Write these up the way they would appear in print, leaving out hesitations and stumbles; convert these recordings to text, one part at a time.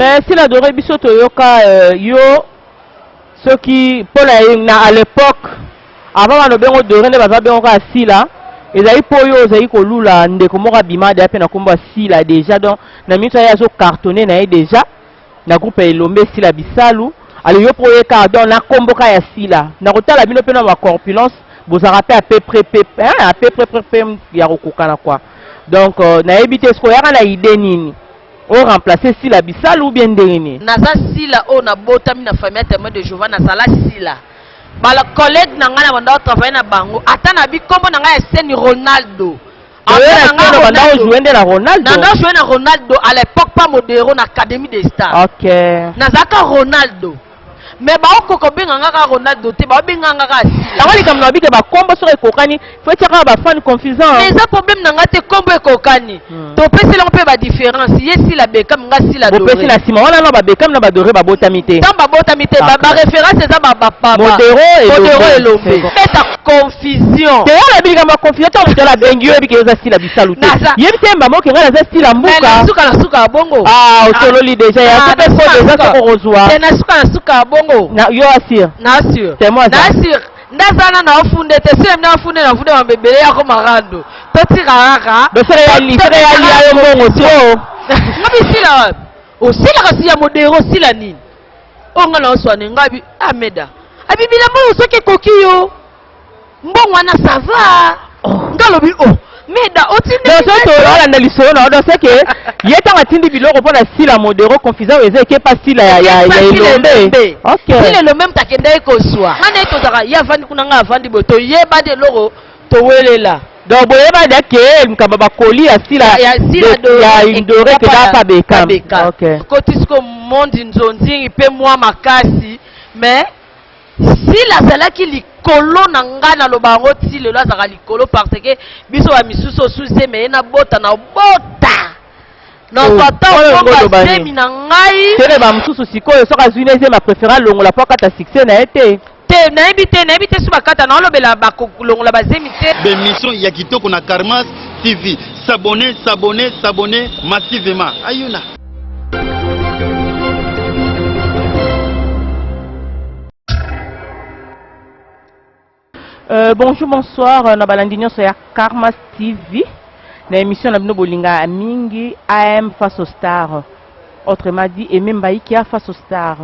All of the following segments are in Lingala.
Mais si la dorée biso toyoka yo ceux qui pour à l'époque avant le bengo doré ne va bengo ka sila ezali po yo ezali kolula ndeko moko bima de pe na komba sila déjà donc na miso ya zo cartonné na déjà na groupe elombe sila bisalu ali yo pour ka donc na komboka ya sila na kotala bino pe na ma corpulence vous a rappelé à peu près ya kokokana quoi donc na éviter ce ko ya na idée nini on remplacer sila bisalu ou bien ndeni naza sila o na botami na famille témoin de Jéhovah na sala sila bala collègue na ngana banda travailler na bango ata na bi kombo na ngaya Seni Ronaldo na jouer na Ronaldo à l'époque pas modéro na académie des stars. OK nazaka Ronaldo mais ba okoko benga ngaka Ronaldo te ba benga ngaka sila ngali kam na bi ke ba kombo so ekokani faut tiaka ba fan confusant mais ça problème na ngate kombo ekokani to pesi la pe ba différence yesi la Beckham nga sila do pesi la sima wana na ba Beckham na ba doré ba botamité tant ba botamité ba référence ça ba papa modéro et lombe ta confusion te ya bi kama confusion to la bengi yo bi ke za sila bisalu te yebi temba mo ke ngala za sila mbuka na suka bongo otololi déjà ya pe ko déjà ko rozwa na suka bongo na yo assure na assure témoin na assure ndazana na ofunde te sile na ofunde na funde mabebele yako marando totira raka do sere ya li ayo mbongo to ngabi sila wapi osila kasi ya modero sila nini onga na oswane ngabi ameda abibila mo soke kokiyo mbongo wana sava ngalobi meda otinde so to na lisolo na odo seke yetanga tindi biloko pona sila modero confusant eze ke pas sila ya ilombe OK sila le même takenda ekoswa ngane tozaka ya vandi kuna nga vandi boto yeba de loro to welela donc boyeba de ke mkaba bakoli ya sila ya indore ke da pa Beckham OK kotisko monde nzonzi pe moi makasi mais sila zalaki likolo na nga na lobango ti lelo azaka likolo parce que biso ba misusu osuze me na bota na bota na pata okomba semi na ngai tere ba misusu sikoyo soka zwine ze ma préférence longola po kata succès na ete te na ebite su bakata na olobela ba longola ba zemi te l'émission ya kitoko na Karmas TV s'abonner massivement ayuna. Bonjour, bonsoir, na balandinyo so ya Karmas TV. Na émission na bino bolinga mingi AM face aux stars. Autrement dit, et même baiki a face aux stars.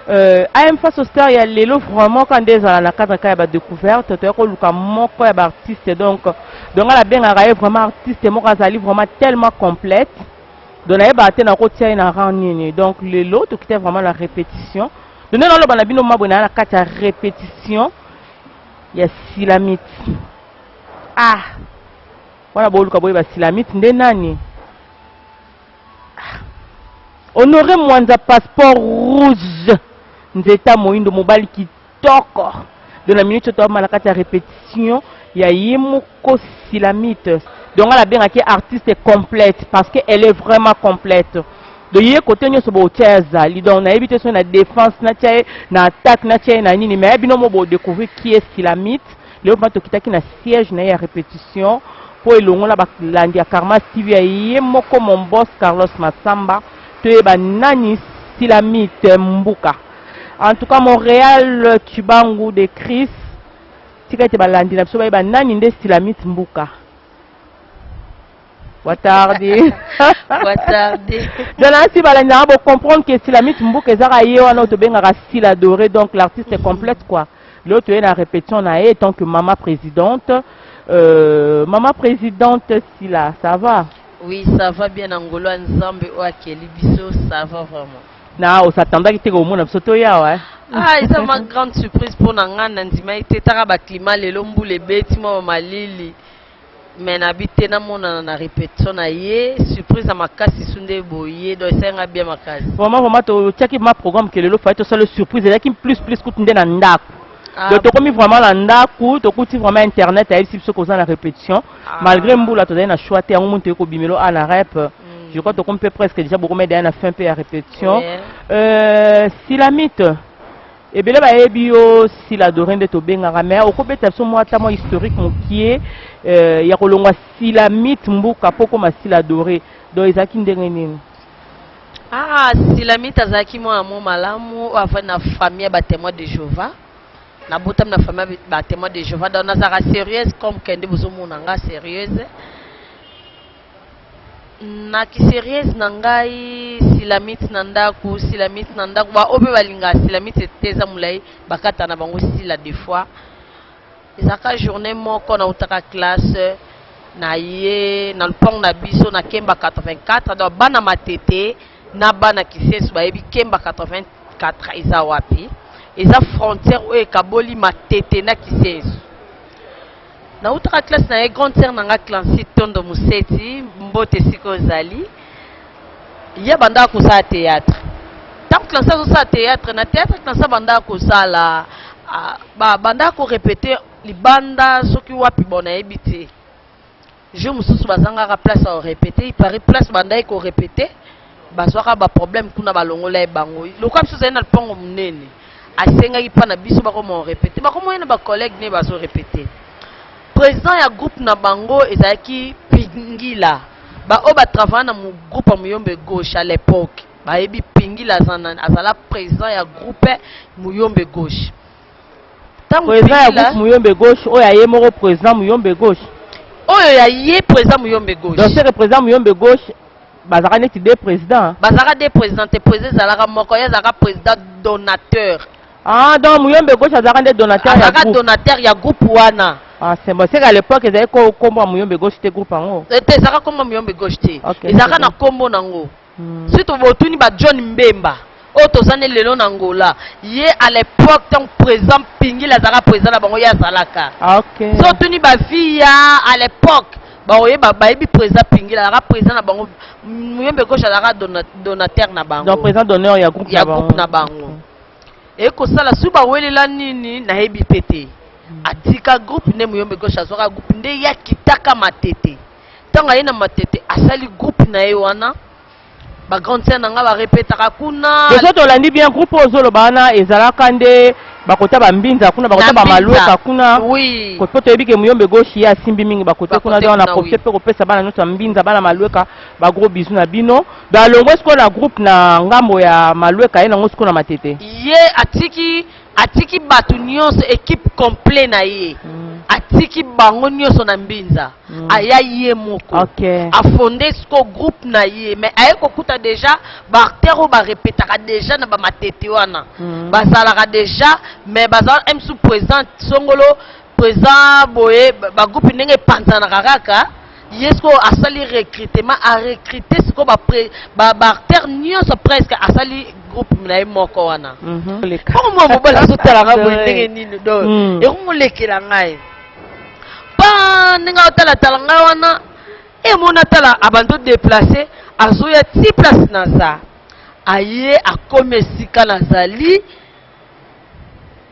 AM face aux stars, il y a lelo vraiment quand des à la cadre ka ba découverte, to ko luka moko ya artiste donc la benga raye vraiment artiste moko azali vraiment tellement complète. Donc na ba te na ko tia na rang nini. Donc lelo to quitter vraiment la répétition. Donc na lo bana bino mabona na kata répétition. Il y a Silamite. Voilà, il y a Silamite. Ndenani. Honoré Mwanza passeport rouge. Nzeta Moindo Mobali qui toko. De la minute où malakata répétition, il y a Yemoko Silamite. Donc elle a bien été artiste complète parce qu'elle est vraiment complète. De hier côté nous sommes au Tchaza, donc on a évité sur la défense, na attaque, na nini, mais bien on va découvrir qui est Silamite. Le moment qui est na siège na ya répétition pour le long la landia Karmas TV aye moko mon boss Carlos Massamba, tu es nani Silamite Mbuka. En tout cas Montréal Tubangu de Chris, tika te balandi na biso ba nani nde Silamite Mbuka. Watardé. Donc là, si vous comprendre que Silamite Mbuka est style adoré, donc l'artiste est complète quoi. L'autre est la répétition en tant que maman présidente. Maman présidente Sila, ça va? Oui, ça va bien Angolo Nzambe ou Akeli Biso, ça va vraiment. Non, on s'attendait qu'il y ait au monde ya ouais. Ah, c'est ma grande surprise pour Nanga Nandima. Il était taraba climat les lombu les bêtes moi malili. Mais n'habite na mona na répétition na ye surprise à ma casse sunde boye donc c'est un bien ma casse vraiment to check ma programme que le fait to le surprise et qui plus coûte na ndaku donc to comme vraiment na ndaku to coûte vraiment internet et si ce qu'on a la répétition malgré mbula to na choix te monte ko bimelo à la rep je crois to comme peut presque déjà beaucoup mais na fin peu à répétition Silamite et bien là ebio si la dorine de tobenga mais au kobeta so moi tamo historique mon qui est ya kolongwa Silamite Mbuka poko ma sila doré donc ezaki ndenge nini Ah, Silamite azaki moi amo malamu avant na famille ba témoin de Jéhovah. Na botam na famille ba témoin de Jéhovah dans na sera sérieuse comme kende bozo monanga sérieuse. Na ki sérieuse nangai Silamite nandaku ba obe balinga Silamite teza mulai bakata na bango sila des fois. Ezaka journée moko na utaka classe na ye na lupong na biso na kemba 84 donc bana matete na bana kisesu bayebi kemba 84 eza wapi eza frontière oyo ekaboli matete na kisesu na utaka classe na ye grande sœur nanga Clancy Tondo Museti mbote siko ozali ye banda kosala théâtre tant Clancy azosala théâtre na théâtre Clancy banda kosala banda ko répéter libanda soki wapi bona yebi te je mususu bazanga place à répéter il paraît place banda ko répéter bazwaka ba problème kuna balongola bango lokwa biso zali na lupango munene asengaki pa na biso bakoma répéter bakomoyena ba collègue ne bazo répéter président ya groupe na bango ezalaki Pingila ba o ba travailler na mu groupe ya Muyombe Gauche à l'époque bayebi Pingila azala président ya groupe Muyombe Gauche président ya groupe Muyombe Gauche oyo aye moko président Muyombe Gauche oyo ya ye président Muyombe Gauche donc c'est le président Muyombe Gauche bazaka neti deux présidents bazaka deux présidents te président zalaka moko ya zalaka président donateur ah donc Muyombe Gauche azaka nde donateur ya groupe donateur ya groupe wana ah c'est bon c'est qu'à l'époque ezali kombo Muyombe Gauche te groupe yango te ezaka kombo Muyombe Gauche te ezaka na kombo nango surtout botuni ba John Mbemba o tozane lelo na Angola ye à l'époque tant président Pingila zaka président na bango ya zalaka ok so tuni ba fille ya à l'époque ba oye ba yebi président Pingila zaka président na bango Muyombe Gauche zaka donateur na bango donc président d'honneur ya groupe na bango e ko sala suba welela nini na yebi pété atika groupe ne Muyombe Gauche azwaka groupe nde ya kitaka matete tanga ye na matete asali groupe na ye wana ba grande sœur nanga ba répétaka kuna les autres olandi bien groupe ozolo bana ezalaka nde bakota bambinza kuna bakota bamaluka kuna oui ko toyebi ke Muyombe Gauche ya simbi mingi bakote kuna donc na profiter pe kopesa bana nyonso mbinza bana maluka ba gros bisous na bino ba longo siko na groupe na ngambo ya maluka ye nango siko na matete ye atiki batu nyonso équipe complet na ye atiki bango nyonso na mbinza aya ye moko afonde siko groupe na ye mais aye kokuta déjà baacteur oyo barépétaka déjà na bamatete wana bazalaka déjà mais bazala msu président songolo président boye bagroupe ndenge epanzanaka kaka ye siko asali recrutement arecrute siko baacteur nyonso presque asali groupe na ye moko wana mpo mwa mobali azotalanga boye ndenge nini do ekomolekela ngai pa ndenge aotalatala ngai wana emona tala abando déplace azoya ti place na za aye akomi esika nazali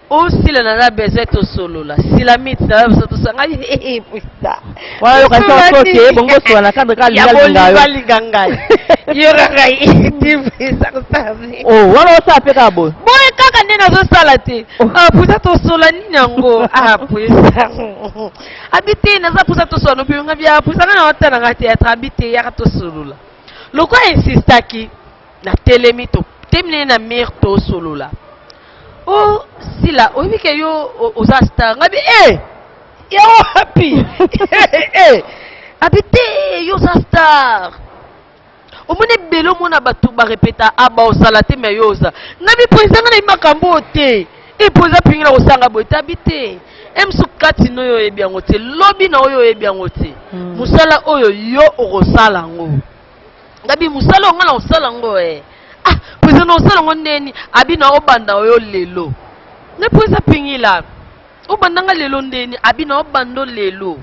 osila naza besoin tosolola Silamite naza besoin tosolola ngai puta wana lokasi oke bongo sola na kadre ka linga ngai yoka ngai divisa kosala oh wana osala pe ka boye boye kaka nde nazosala te puta tosola nini yango pusa abi te naza pusa tosola nobiyonga bia pusa nga na otala nga théâtre abi te yaka tosolola loko insistaki na telemi totemine na mire tosolola oh sila oyebi ke yo oza star ngabi ya wapi abi te yo oza star omoni belo mona bato barepeta aba osala te me yo oza ngabi président na makambo te président Pingila kosanga boye te abi te emsu kati no yo oyebi yango te lobi na oyo oyebi yango te mosala oyo yo okosala yango ngabi mosala onga na osala yango président osala ngo ndeni abi na obanda oyo lelo ne président Pingila obanda nga lelo ndeni abi na obando lelo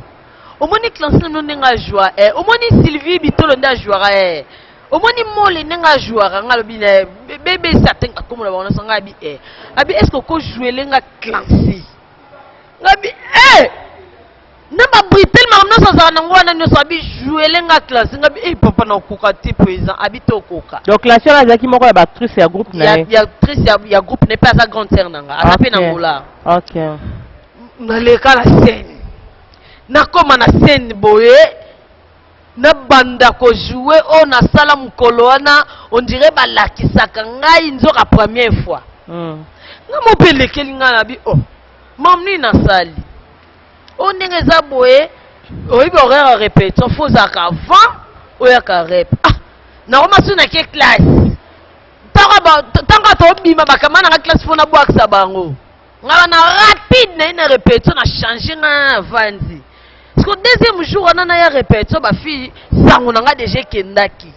omoni Clancy no ndenga joie omoni Sylvie Bitolo nda joie omoni mole ndenga joie nga lobi na bébé certain comme la bana sanga abi abi est-ce que ko jouer lenga Clancy ngabi namba britel mamno sa na ngwana nyoso abi jouer lenga Clancy ngabi papa na koka ti président abi to koka donc Clancy la zaki moko ya actrice ya groupe na ya actrice ya groupe n'est pas sa grande sœur nanga atape na ngola OK na leka la scène na koma na scène boye na banda ko jouer on a sala mukolo wana on dirait balakisaka ngai nzoka première fois nga mopelekeli nga na bi mamni na sali on ndenge za boye oyibi horaire répétition faut zaka avant oyaka rep na roma suna ke classe tanga to bima bakamana na classe fona boaksa bango nga na rapide na ina répétition na changer na vanzi parce que deuxième jour on a ya répétition ba fille sango nga déjà kendaki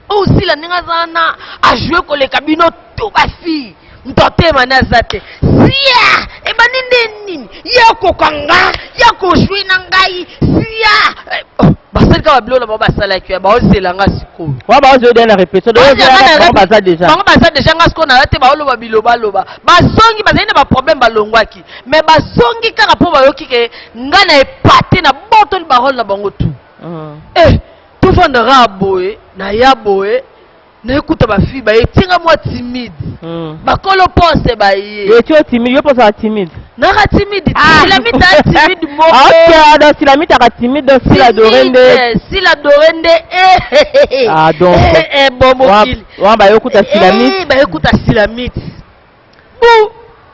aussi la ninga zana a jouer ko le kabino tout ba fille mtote manazate sia e baninde nini yako kanga yako jouer na ngai sia basali ka babilo ba basala ki ba ozela nga siko wa ba ozela na répétition ba baza déjà nga siko na late ba oloba biloba loba basongi bazali na ba problème balongwaki mais basongi kaka po bayoki ke nga na epate na boto ba rôle na bango tout tout fondera boye na ya boye na écoute ba fille ba etinga moi timide bakolo pose ba ye tu es timide yo pose timide na timide Silamite timide mo ok donc Silamite a timide donc si la dorende donc bon mokili wa ba écoute Silamite ba écoute Silamite bon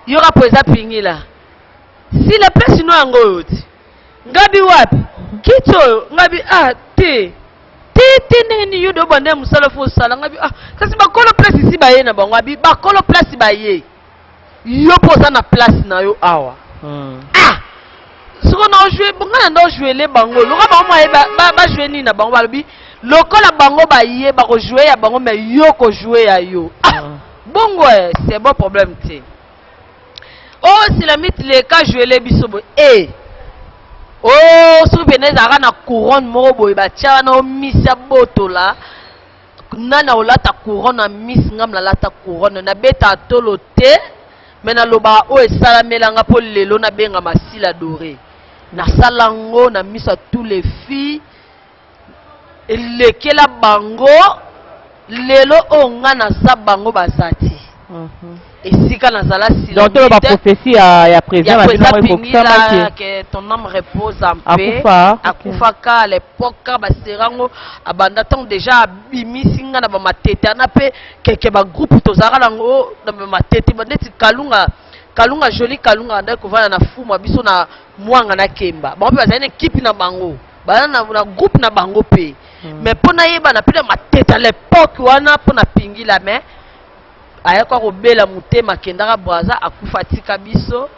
yora poza pingila si la place no yango yoti ngabi wapi kito ngabi tete yudo bande musala fo sala ngabi kasi bakolo place ici baye na bango abi bakolo place baye yo poza na place na yo awa siko na jouer bonga na jouer les bango loka bango ba jouer ni na bango balobi lokola bango baye ba ko jouer ya bango mais yo ko jouer ya yo bongo c'est bon problème te Silamite le ka jouer les bisobo souvenez à la couronne morobo ba tia na misa botola nana olata couronne miss ngam la lata couronne na beta tolote mena loba o esalamela nga po lelo na benga masila doré na salango na misa tous les filles lekela bango lelo onga na sa bango basati esika na zala sila donc la prophétie ya présent que ton âme repose en paix akufa ka à l'époque baserango abanda tant déjà bimisinga na ba matete na pe keke ba groupe tozara lango na ba matete bandeti kalunga joli kalunga nda ko vana na fuma biso na mwanga na kemba ba pe bazana équipe na bango bana na groupe na bango pe mais pona yeba na pena matete à l'époque wana pona pingila mais ayako ko bela mutema kendaka braza akufa tika biso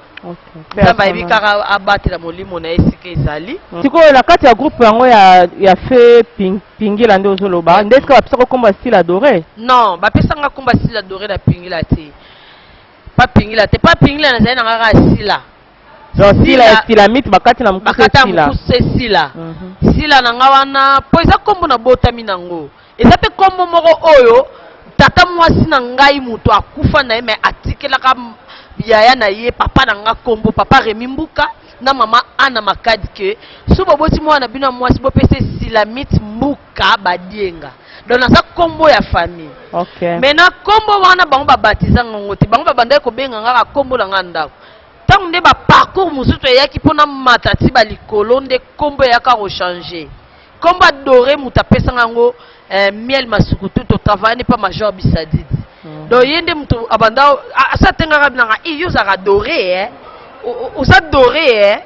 nzamba ebikaka abatela molimo na esika ezali sikoyo na kati ya groupe yango ya fe pingila nde ozoloba nde eske bapesaka komba style adoré non bapesanga komba style adoré na pingila te pa pingila nazali na kaka sila donc sila ya Silamite bakati na mukuse sila sila na nga wana po eza kombo na botami nango eza pe kombo moko oyo tata mwasi na ngai muto akufa na ye me atikelaka yaya na ye papa na nga kombo papa Remi Mbuka na mama Ana Makadi ke so boboti mwana bino mwasi bopese Silamite Mbuka badienga donc naza kombo ya famille mais na kombo wana bango babatiza ngongo te bango babanda ko benga nga kombo na nga ndako tant nde ba parcours musuto yaki pona matati balikolo nde kombo yaka ko changer kombo adoré mutapesa ngango miel masukutu to travailler pas major bisadidi donc yende mutu abanda asa tenga rabina iyo za adoré osa doré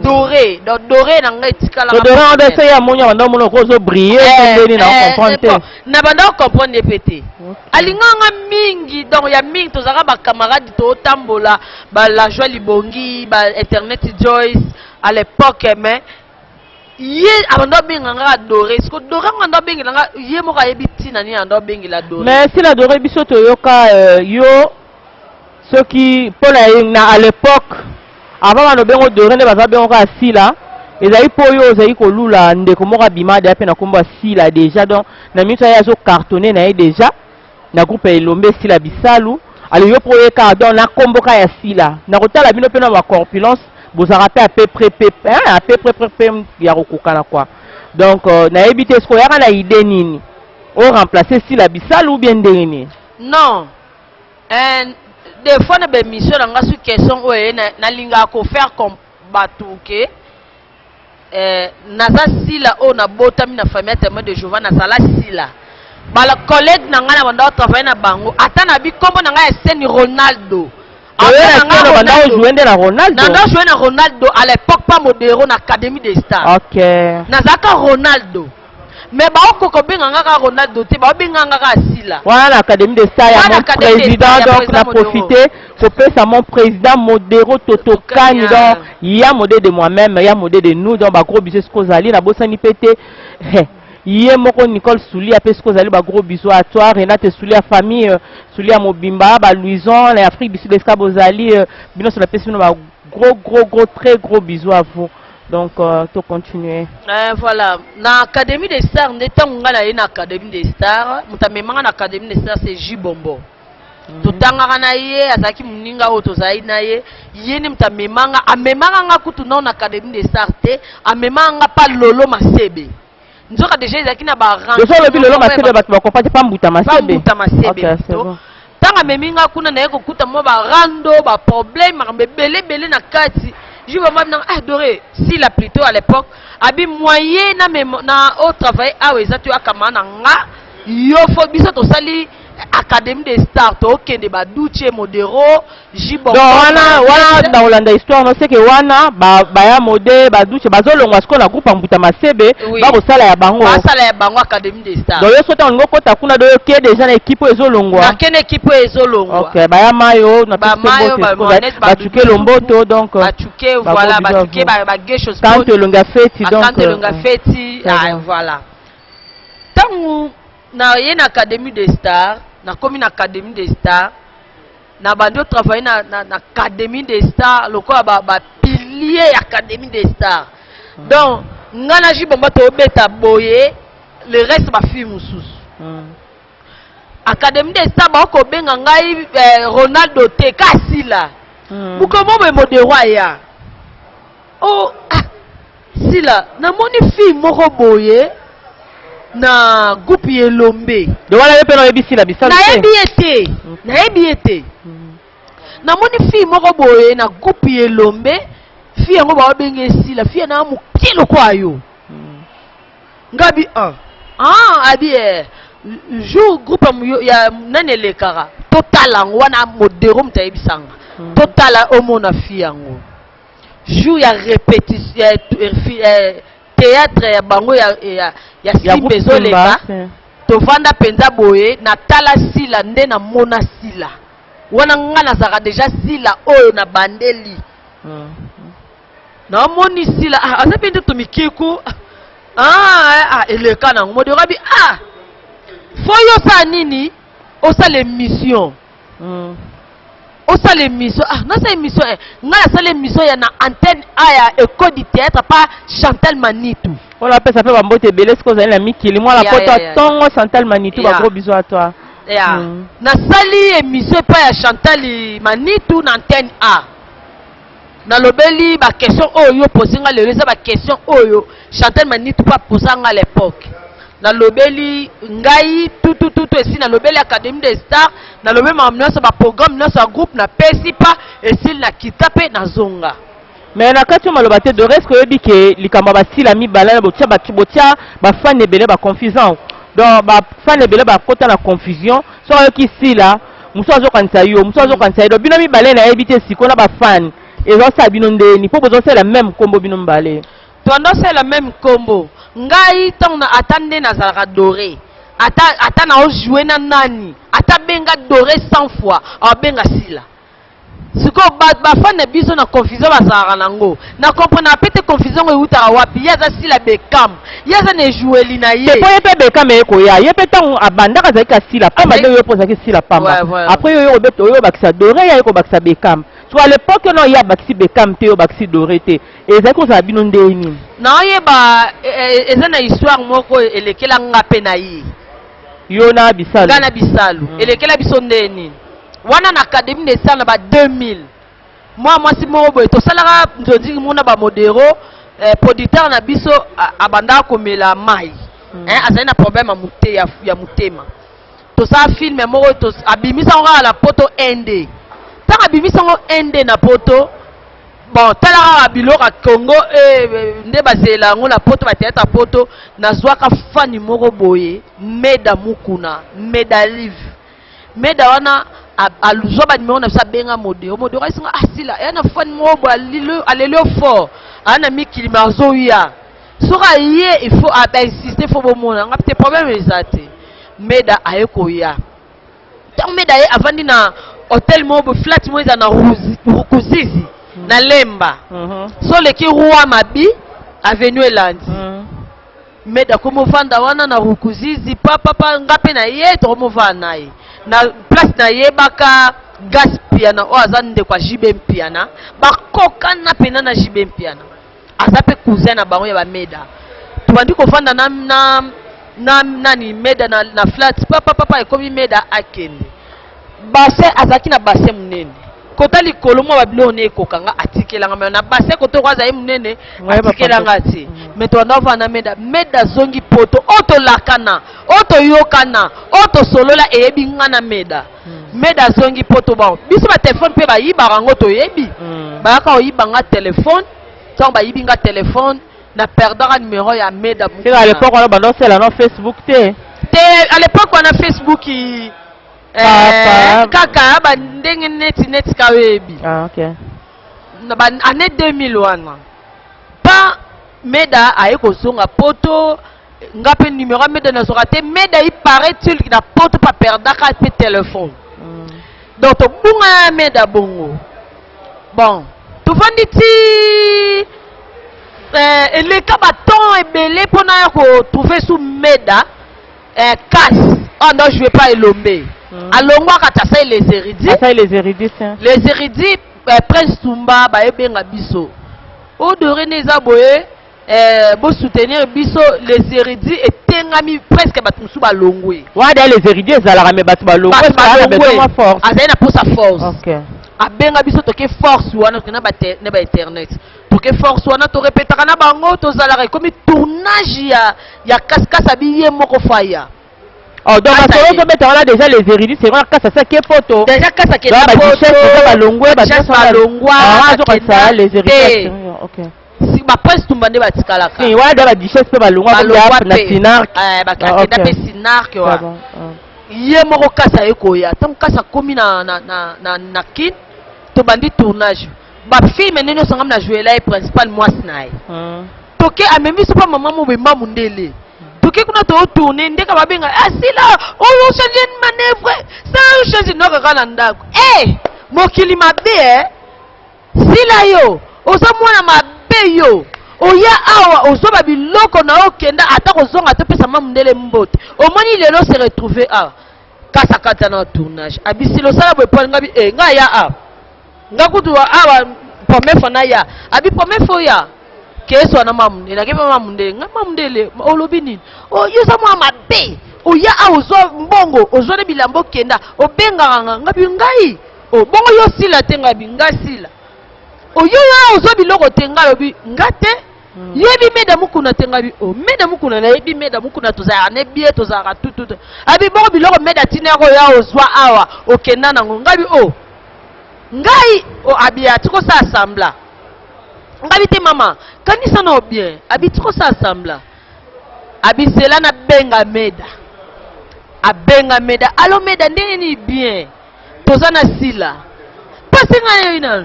doré donc doré na ngai tikala doré on de se ya monya banda mono ko zo briller ndeni na comprendre na banda comprendre pété alinganga mingi donc ya mingi to zaka ba camarade to tambola ba la joie libongi ba internet Joyce à l'époque mais ye abando benga nga adoré ce que doré nga benga nga ye mo ka yebiti na ni ando benga la doré mais si la doré biso to yoka yo ceux qui pour na à l'époque avant no bengo doré ne baza bengo ka sila ezali po yo ezali ko lula ndeko mo ka bima de pe na komba sila déjà donc na mito ya zo cartonné na déjà na groupe elombe sila bisalu ali yo po ye ka donc na kombo ka ya sila na kotala bino pe na ma corpulence vous avez à peu près ya kokokana quoi donc na éviter ce qu'on y a na idée nini on remplacer si la bisal ou bien dernier non des fois na be mission nga su question oye na linga ko faire comme batuke naza sila o na botami na famille témoin de Jéhovah na sala sila bala collègue na ngana banda travailler na bango ata na bi kombo na ngaya Seni Ronaldo Nanda joué na Ronaldo à l'époque pas modéro na Académie des Stars. OK. Nazaka Ronaldo. Mais ba okoko benga ngaka Ronaldo te ba benga ngaka Sila. Voilà l'Académie des Stars ya mon président donc na profiter pour faire mon président modéro Toto Kani donc ya modèle de moi-même ya modèle de nous donc ba gros bisous kozali na bosani pété. Yé moko Nicole Souli a pesco zali ba gros bisous à toi Renate Souli à famille Souli à Mobimba ba Louison les Afrique bisous des Cabozali bino sur la peste ba gros très gros bisous à vous donc to continuer voilà na Académie des Stars ndeta ngala na Académie des Stars mutamemanga na Académie des Stars c'est Jibombo totangaka na ye azaki muninga oyo tozali na ye ye ni mutamemanga amemanga nga kutu na Académie des Stars te amemanga pa Lolo Masebe nzoka déjà ezaki na ba rang déjà le bilolo masebe ba comprendre pas mbuta masebe OK c'est bon tanga meminga kuna na yeko kuta mo ba rando ba problème belé na kati je vais maintenant adorer si la plutôt à l'époque abi moyen na au travail a ezatu akamana nga yo fo biso to sali Académie des Stars to kende ba Duche Modero Jibon donc wana dans Hollande histoire no c'est que wana ba ya modé ba Duche bazolongwa sko na groupe mbuta masebe ba ko sala ya bango Académie des Stars donc yo sota ngo ta kuna do ke déjà na équipe ezolongwa na kene équipe ezolongwa OK ba ya mayo na ba mayo ba tuke lomboto donc ba tuke voilà ba tuke ba gesho quand longa feti donc quand longa feti voilà tangu na ye na Académie des Stars na komi na Académie des Stars na bando travailler na Académie des Stars lokola ba pilier Académie des Stars donc ngana Jibomba to beta boye le reste ba film mususu Académie des Stars ba ko benga ngai Ronaldo te kasila bukomo be modero ya oh sila na moni film moko boye na groupe Yelombe de wala yepe no yebisi la bisala na yebi na moni fille moko boye na groupe Yelombe fille yango ba benge sila fille na mukilo kwayo ngabi abi jour groupe ya nane lekara total wana modero mtayebisanga total omona fille yango jour ya répétition théâtre ya bango ya simbezo leba to vanda penza boye na tala sila nde na mona sila wana ngana zaka déjà sila oyo na bandeli na moni sila aza pende to mikiku eleka na ngomodi rabi foyo sa nini osa l'émission osale émission nasa émission nga sale émission ya na antenne ya école du théâtre pas Chantal Manitou on appelle ça fait ba mbote belé ce que vous avez la mikili moi la poto tongo Chantal Manitou ba gros bisous à toi na sali émission pas ya Chantal Manitou na antenne A na lobeli ba question oyo posinga lelo za ba question oyo Chantal Manitou pas posanga à l'époque na lobeli ngai tout esi na lobeli Académie des Stars na lobeli mamnoso ba programme noso groupe na pesi pa esi na kitape na zonga mais na kati maloba te de reste que yebi ke likamba ba sila mi balala botia ba fan ebele ba confusion donc ba fan ebele ba kota na confusion so yo ki sila muso azo kanisa yo do bino mi balala na yebi te sikona ba fan ezo sa bino ndeni po bozo la même combo bino mbale to ndo c'est la même combo ngai tong na atande na zalaka doré ata na o jouer na nani ata benga doré 100 fois a benga sila siko ba fan na biso na confusion bazalaka nango na comprendre pete confusion e utaka wapi yaza sila Beckham yaza ne jouer lina ye po yepe Beckham e ko ya yepe tong abandaka zaka sila pamba de yo posa ke sila pamba après yo obeto yo bakisa doré ya ko bakisa Beckham. So à l'époque non il y a baxi Beckham te baxi dorete et ça cause abino ndeni na yeba ezana histoire moko elekela ngape na yi yona bisalu ngana bisalu elekela biso ndeni wana na Académie des Stars ba 2000 moi si mo boy to salaka nzozi mona ba modero producteur na biso abanda komela mai azali na problème ya mutema to sa film moko to abimisa ngala la poto ende tanga bimisango ende na poto bon talaka biloko ya Congo nde bazela ngo na poto bathéâtre poto nazwaka fani moko boye Meda Mukuna Meda live Meda wana aluzwa ba numéro na bisa benga modero asinga asila yana fani moko boye alelio fort ana mikili mazo ya soka ye il faut insister faut bomona nga peut problème ezate Meda ayeko ya tant Meda ye avandi na hôtel moko flat mo eza na Rukuzizi na Lemba so leki roi mabi avenue Elandi Meda komo vanda wana na Rukuzizi papa ngape na ye to komo vanda ye na place na ye baka gas piana o azande kwa jibe piana bakoka na pena na jibe piana azape cousin na bango ya ba Meda tubandi ko vanda na nani Meda na flat papa ekomi Meda akende bassin azaki na bassin munene kota likolo mo babilo ne kokanga atikelanga me na bassin koto kwaza ye munene atikelanga ti me to ndova na Meda zongi poto oto lakana oto yokana oto solola eyebi ngana Meda zongi poto ba biso ba téléphone pe ba yiba ngo to yebi ba ka oyiba nga téléphone to ba yibi nga téléphone na perdra numéro ya Meda c'est à l'époque on a bandé c'est là no Facebook te à l'époque on a Facebook kaka ba ndenge net kawebi ok na ba année 2001 pa Meda ayeko zonga poto ngape numéro Meda na sorate Meda il paraît-il na poto pa perdaka pe téléphone donc to bunga Meda bongo bon to vanditi le kabaton ebele pona ko trouver sous Meda casse oh non je vais pas elomber alongwa katasa les érudits les érudits Prince Tumba ba ebenga biso o dorene za boye bo soutenir biso les érudits etengami presque batumusu balongwe wada les érudits ezalaka me batu balongwe ça besoin force azana pour sa force OK abenga biso toke force wana tona ba internet toke force wana to répétaka na bango to zalaka comme tournage ya kaskasa biye moko faya. Oh, donc on a déjà les érudits, c'est vrai que ça c'est que photo. Déjà que ça qui est photo. Les érudits. OK. Si ma presse tumbande batikala ka. Si ouais dans la duchesse pe balongwa na sinark. Bakakenda pe sinark wa. Yé moko kasa ekoya. Tant kasa komi na kin to bandi tournage. Ba film neno sangam na jouer là principal moi snaï. Toke amemi so pa maman mo bemba mundele. Toke kuna to tourner ndeka babenga asila o changer une manœuvre ça changer no kaka ndako mokili mabe sila yo ozo mwana mabe yo oya awa ozo ba biloko na okenda ata kozonga to pesa mamundele mbote omoni lelo se retrouver kasa kata na tournage abisilo sala boy po ngabi nga ya ngakutu awa pomefo na ya abi pomefo ya keso na mamunde na kebe mamunde nga mamundele olobi nini o yoza mwa mabe oya ozo mbongo ozo ne bilambo kenda obenga ngabi ngai o bongo yo sila tenga binga sila oyo ya ozo biloko tenga lobi ngate yebi Meda Mukuna tenga bi o Meda Mukuna na yebi Meda Mukuna tozara ne bie tozara tutu abi bongo biloko Meda tinero ya ozwa awa okenda na ngabi o ngai o abia tiko sa assembla ngabi te mama kanisa no bien abi tiko sa assembla abi sela na benga Meda abenga Meda alo Meda ndenge ni bien tozana sila passez nga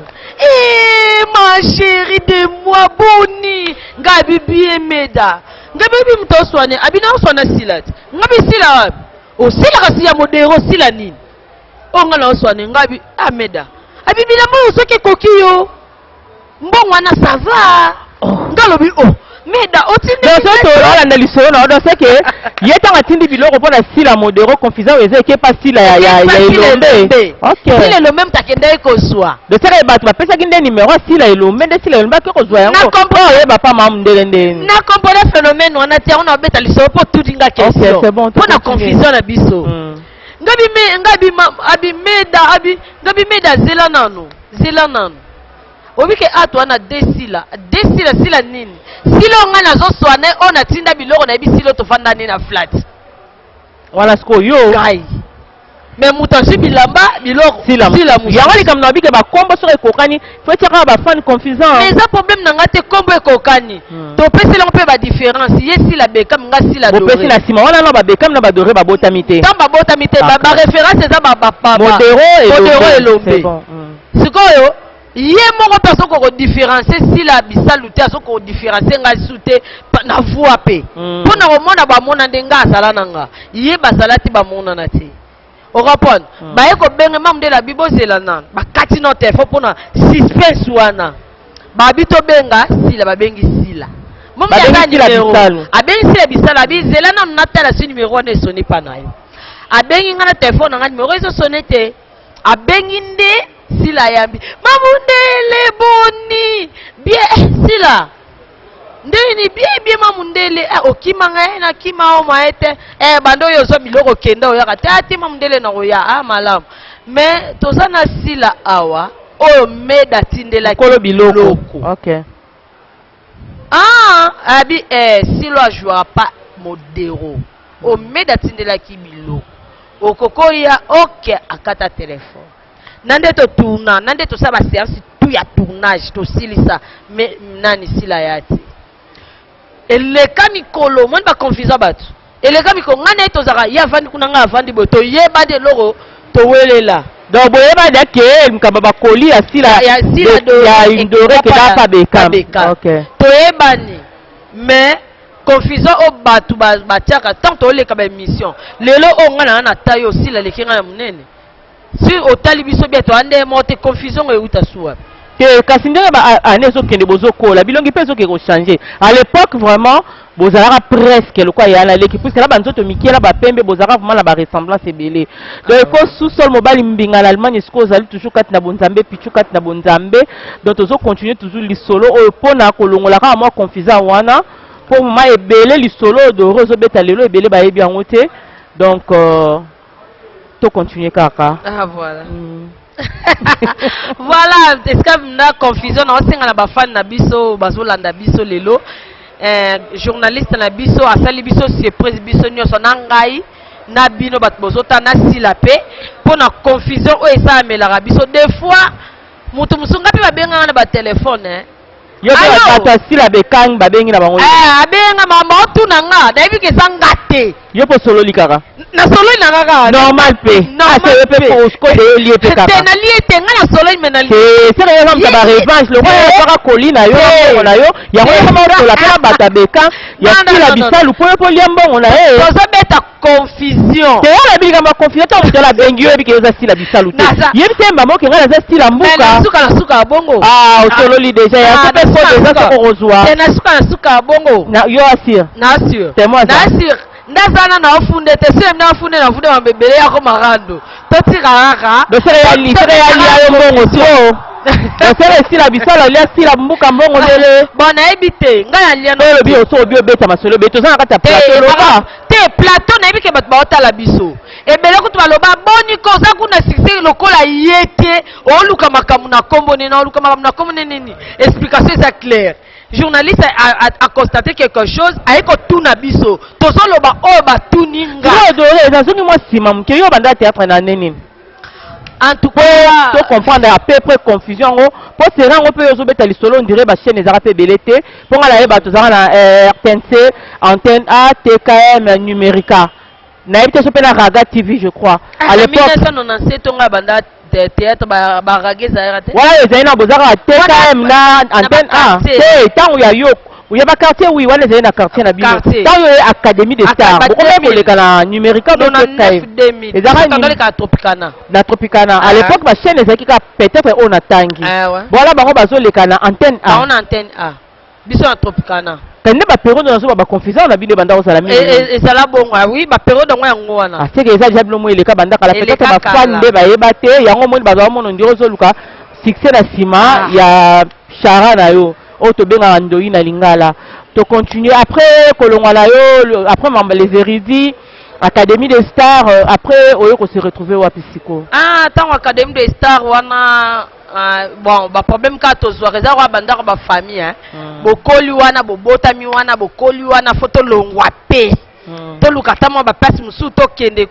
ma chérie de moi boni ngabi bien Meda ngabi bi mto soane abi na soana sila ngabi sila wapi o sila kasi ya modero sila nini o ngala soane ngabi Meda abi bilambo soki kokiyo mbongo na sava ngalobi Meda otindi na lisoro na odo seke yetanga tindi biloko pona sila modero confusion eze ke pas sila ya elombe. OK. Sila le même takenda ekoswa. De sere batu bapesa kinde numéro sila elombe nde sila elombe ke kozwa yango. Na comprendre ba pa mamundele nde. Na comprendre phénomène wana te on beta lisoro po tudinga question. C'est bon. Pona confusion na biso. Ngabi Meda zela nanu. Obike atwana desila sila nini silo nga nazo swane ona tinda biloko na bisilo to fanda ni na flat wala sko yo gai mais mutashi bilamba biloko sila yango likambo na bike bakombo soki ekokani faut tiaka bafani confusant mais eza problème na nga te kombo ekokani topesi lango mpe badiférence ye sila bekam nga sila dore bopesi na nsima wana na babekam na badore babotami te ntan babotami te baréférence eza modero elombe sikoyo ye moko mpe asoki kodiférencie sila bisalu te asoki kodiférencie ngai su te na voi mpe mpo na komona bamona nde nga azala na nga ye bazala te bamonana te orapone baye kobenga mamu nde labi bozela na bakati no telefone mpona suspense wana babi tobenga sila babengi sila abengi sila bisala abi zela nanu natala si numero wana esoni mpa na yo abengi nga na telefone na nga numero ezosone te abengi nde sila yambi mamundele boni bien sila ndeni bien mamundele okima nga na kima o maete bando yo zo biloko kenda oyaka te ati mamundele na koya malamu mais toza na sila awa oyo meda tindela kolo biloko okay abi silo ajouera pas modero o meda tindela ki biloko okokoya ok akata telefone nande to tourna nande to saba séance tout ya tournage to silisa mais nani sila yati eleka mikolo moni ba confusion bato eleka mikolo ngana to zaka ya vandi kuna nga vandi bo to yeba de loro to welela donc boyeba de ke mkamba bakoli ya sila ya indore ke da pa bekam okay to yebani mais confusion o batu batiaka tant to leka ba émission lelo o ngana na tayo sila lekinga na munene si otali biso bia to ande mote confusion euta suwa kasi ndenge baane ezokende bozokola bilongi mpe ezoke kochange à l'époque vraiment bozalaka presque lokwa ya na leki puisque na banzoto mikiela bapembe bozalaka vraiment na baressemblance ebele donc il faut sous-sol mobali mbinga na Allemagne esiko ozali toujours kati na bonzambe pichu kati na bonzambe donc tozocontinue toujours lisolo oyo mpona kolongola kaka mwa confusa wana mpo moma ebele lisolo doro ezobeta lelo ebele bayebi yango te donc tocontinue kaka voilà voilà eska na confusion na osenga na bafani na biso bazolanda biso lelo journaliste na biso asali biso surprise biso nyonso na ngai na bino bato bozotana sila pe mpo na confusion oyo esamelaka biso des fois moto mosunga mpe babenganga na batelefone yo bato asila bekang babengi na bango abenga mama otuna nga nayebi ke eza nga te yo mpo sololi kaka na sololi na kaka normal pe aseyo pe poskode yo lie pe kaka te na lie te nga na sololi me na lie sere yo kamta barevanche lokola kaka koli na yo mbongo na yo yango yokama osola mpe na bato ya bekang ya sila bisalu mpo yo mpo lia mbongo na ye tozobeta confusion te yo nayebi likambo ya confusion ntango moto abengi yo yebi ke yoza sila bisalu te yebi te mbama oke ngai naza sila mbuka na suka ya bongo osololi deja yango mpe po deja soko kozwa te na suka ya bongo yo asire nasire ndazana na ofunde te sile mna ofunde na funde mabebele yako marando totika kaka dosere ya lia yo mbongo tio dosere sila bisala lia sila mbuka mbongo lele bon nayebi te ngai nalia no lobi obi obeta masolo be toza na kati ya plateau loba te plateau nayebi ke bato baotala biso ebele kutu baloba boni koza kuna succès lokola ye te oluka makambo na kombo nini oluka makambo na kombo nini explication eza claire journaliste a constaté quelque chose ayeko tuna biso tozoloba oyo batuni nga nazongi mwa nsima moke yo banda théâtre na nini en tout cas to comprendre à peu près confusion ngo po sera ngo pe ozobeta lisolo ndire ba chaîne ezaka pe belete po nga la yeba tozaka na RTNC antenne A TKM numérica na yebite so pe na Raga TV je crois à l'époque 1997 on a banda théâtre ba Raga zaira te voilà ezali na bozaka TKM na antenne A te tango ya yo uya ba quartier oui wana ezali na quartier na bino tango ya académie des stars okomi koleka na numérica do TKM ezaka tropicana na tropicana à l'époque ba chaîne ezalaki ka peut-être on a tangi voilà bango bazoleka na antenne A on antenne A biso na tropicana tande ba période na so ba confusion na bino banda ozala mingi ezala bongo oui ba période ngo yango wana c'est que eza déjà bilo mo eleka banda kala peut-être ba fan nde ba yeba te yango moni bazwa mono ndiro zoluka succès na sima ya chara na yo o to benga ndoi na lingala to continuer après kolongwa na yo après les érudits académie des stars après oyo ko se retrouver wapi siko tant académie des stars wana bon ba problème ka to zo reza wa banda ba famille bokoli wana bobotami wana bokoli wana photo longwa pe toluka ta mwa ba place musu to kende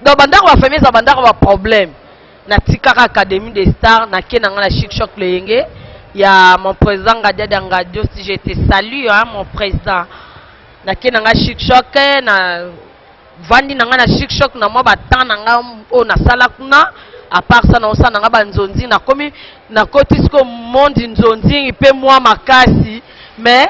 do bandako ba famille za bandako ba problème na tikaka académie des stars na kenanga na chic choc leyenge ya mon président Ngadia Ngadio si je te salue hein mon président na kenanga chic choc na vandi nanga na chic choc na mwa batan nanga o na sala kuna à part ça na osa nanga banzonzi na komi na kotisko monde nzonzi pe moi makasi mais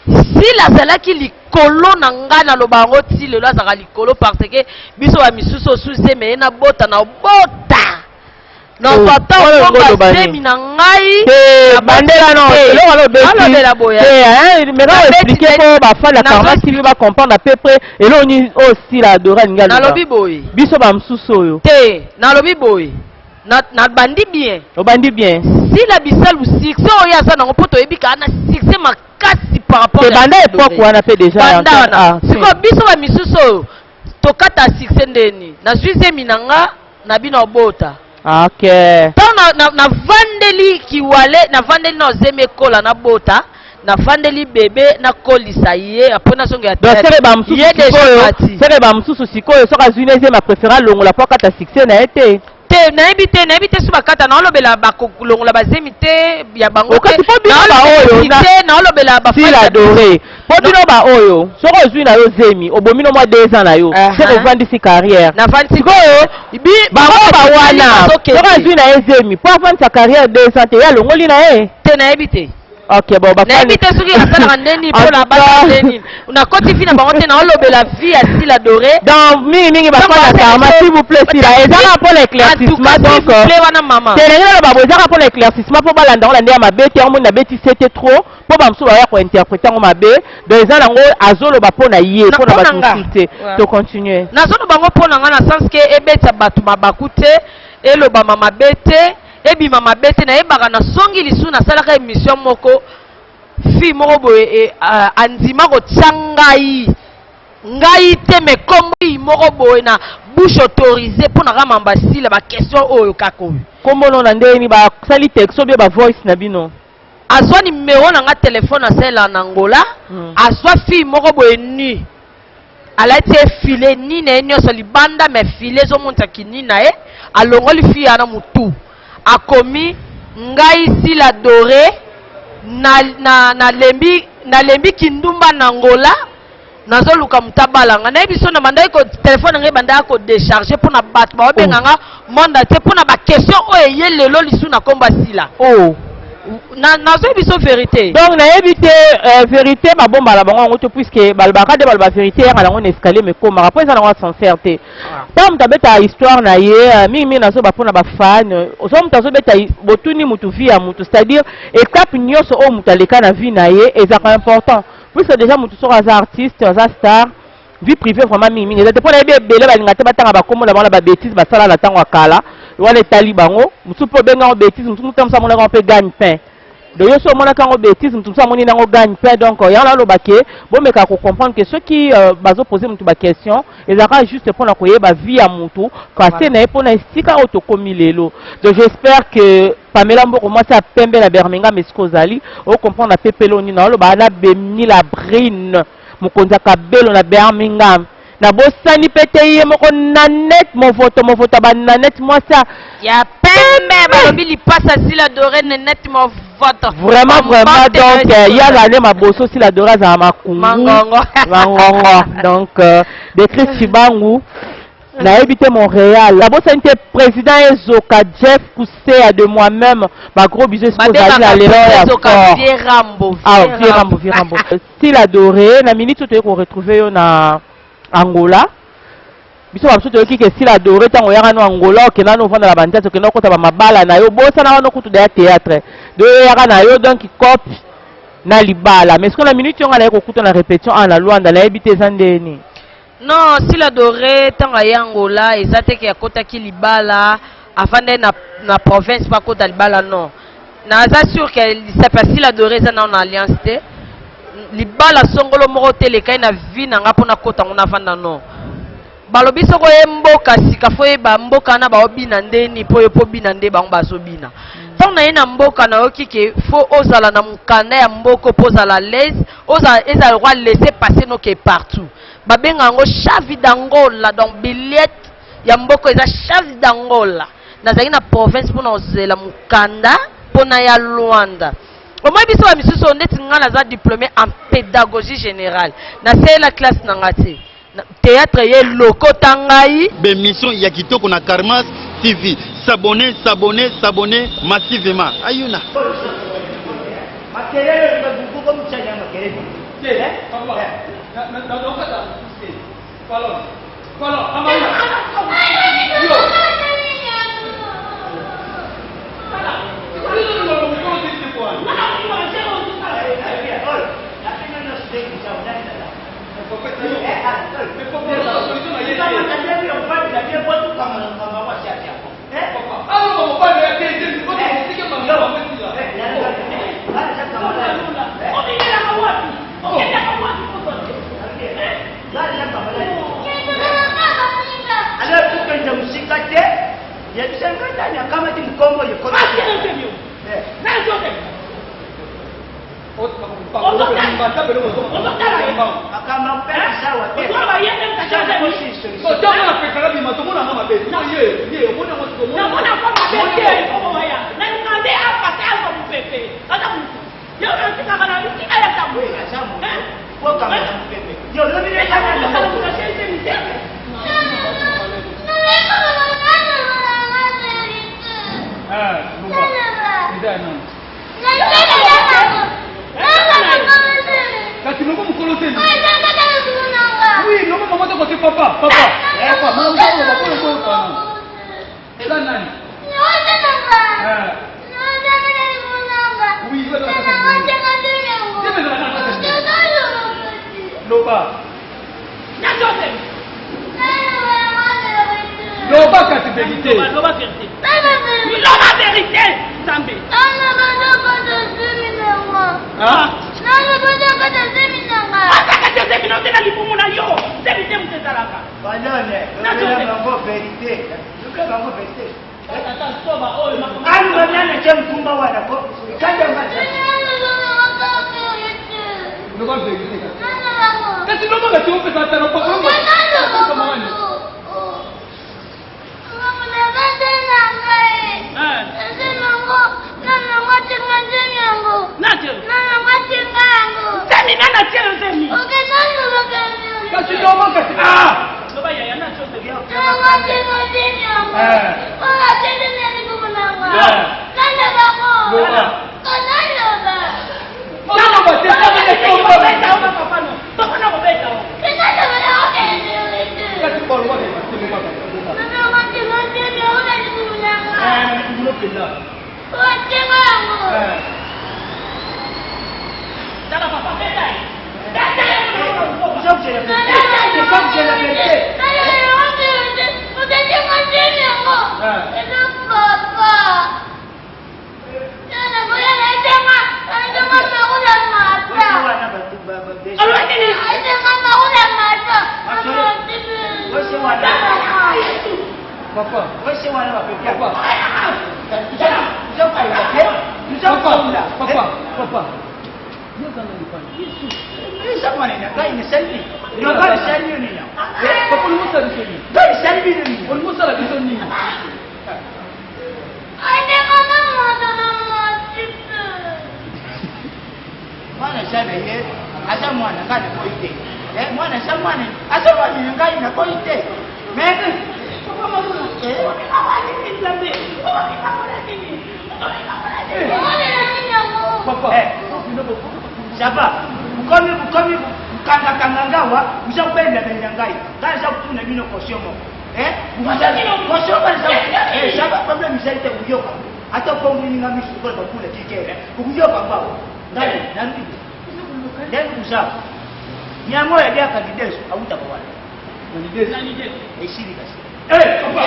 si la zala ki likolo na nga na lobango ti lelo azaka likolo parce que biso ba misusu suse me na bota na bota na tata o ba semi na ngai bandela no lelo walo beti mais on expliquer ko ba fa la karma si ba comprendre à peu près et là on y aussi la dora nga na lobi boy biso ba misusu oyo te na lobi boy na bandi bien o bandi bien si la bisal ou succès o ya sa na poto ebika na succès makasi par rapport à banda époque wana pe déjà siko biso ba misusu tokata succès ndeni na juize minanga na bino bota ok tant na vandeli kiwale na vandeli na zeme kola na bota na vandeli bébé na kolisa ye apona songo ya donc c'est ba msusu sikoyo soka zwineze ma préférence longola po kata succès na été te na ebite su bakata na olobela bakolongola bazemi te ya bango te na olobela si la doré po bino ba oyo soko ozwi na yo zemi obomino mwa 2 ans na yo c'est ovandisi carrière na vandisi koyo bango ba wana soko ozwi na ye zemi po avandisa carrière 2 ans te ya longoli na ye te na ebite ok bon na ebite soki asalaka ndeni mpo na basa ndeni na koti fi na bango te na olobela vie ya si la doré donc mingi bakona karma s'il vous plaît si la ezaka pour l'éclaircissement donc wana mama tenengela lo babo ezaka pour l'éclaircissement po balanda ngo lande ya mabe te yango na beti c'était trop po bamsu baya ko interpréter ngo mabe donc eza nango azoloba po na ye po na batu te to continuer nazoloba ngo po na nga na sens que ebeta batu mabaku te eloba mama bete ebi mama bete na ebaka na songi lisu na salaka émission moko fi moko boye andima ko tsangai ngai te me kombi moko boye na bouche autorisée pour na ramamba sila ba question oyo kako kombono na ndeni ba sali texto be ba voice na bino azwa numéro na nga téléphone na sela na Angola azwa fi moko boye ni alati efile ni na nyonso libanda me file zo monta kini na e alongoli fi ana mutu akomi ngai si la doré na lembi kindumba na Angola nazoluka mutabalanga na biso na mandai ko téléphone ngai banda ko décharger pour na bat ba benganga monde te pour na ba question o ye lelo lisu na komba sila nazo biso vérité donc na évité vérité ba bomba la bango ngoto puisque balbaka de balba vérité ya na ngo escalier mais comme après ça na ngo sincérité tam tabeta histoire na ye mimi nazo ba pona ba fan oso mutazo beta botuni mutu via mutu c'est-à-dire étape nyoso o mutaleka na vie na ye et ça important puisque déjà mutu so as artiste as star vie privée vraiment mimi mais depuis na be bele ba ngata batanga ba komo la ba bêtise ba sala la tango akala wale talibango mutu po benga bêtise mutu mutamsa mona ko pe gagne pain de yo so mona kango bêtise mutu sa moni nango gagne pain donc ya la lo baké bon mais ka ko comprendre que ceux qui bazo poser mutu ba question ils aura juste pour na koyeba vie ya mutu parce na pour na sika auto komi lelo donc j'espère que Pamela Mbo commence à pembe la Birmingham mais skozali o comprendre na pepeloni na lo ba na bemni la brine mukonza kabelo na Birmingham na bosani pete ye moko nanet mon photo ba nanet moi ça ya pembe balobi li passe si la doré net mon vote vraiment donc ya la ne maboso si la doré za makungu mangongo donc de Chris Chibangu na habité Montréal la bosani te président Ezoka Jeff Poussé de moi-même ma gros bisous pour la léro Virambo si la doré na minute to ko retrouver yo na Angola biso baso to ki si la doré tango yaka no Angola ke na no vanda la banja to ke no kota ba mabala na yo bosa na no kutu de théâtre de yaka na yo donc cop na libala mais ce que la minute on a ko kutu na répétition en la Luanda la habité zandeni non si la doré tango ya Angola ezate ke kota ki libala afande na province pa kota libala non na za sûr que c'est pas si la doré za na en alliance te libala songolo moko teleka na vie na nga pona kota ngona fanda no balobi soko ye mboka sika fo ye ba mboka na ba obina ndeni po yo po bina nde ba ngba so bina tant na ye na mboka na yo kike fo ozala na mukanda ya mboko po za la l'aise oza eza roi laisser passer no ke partout babenga yango chavi d'Angola donc billet ya mboko eza chavi d'Angola nazali na province mpona ozela mukanda mpona ya Luanda omoi biso ba misusu neti nga naza diplômé en pédagogie générale na la classe na nga te théâtre ye lokota ngai bémission ya kitoko na Karmas TV s'abonner massivement ayuna makelele ngabuku ko mchanya makelele papa na dokata palo amaya yo Eh, papa,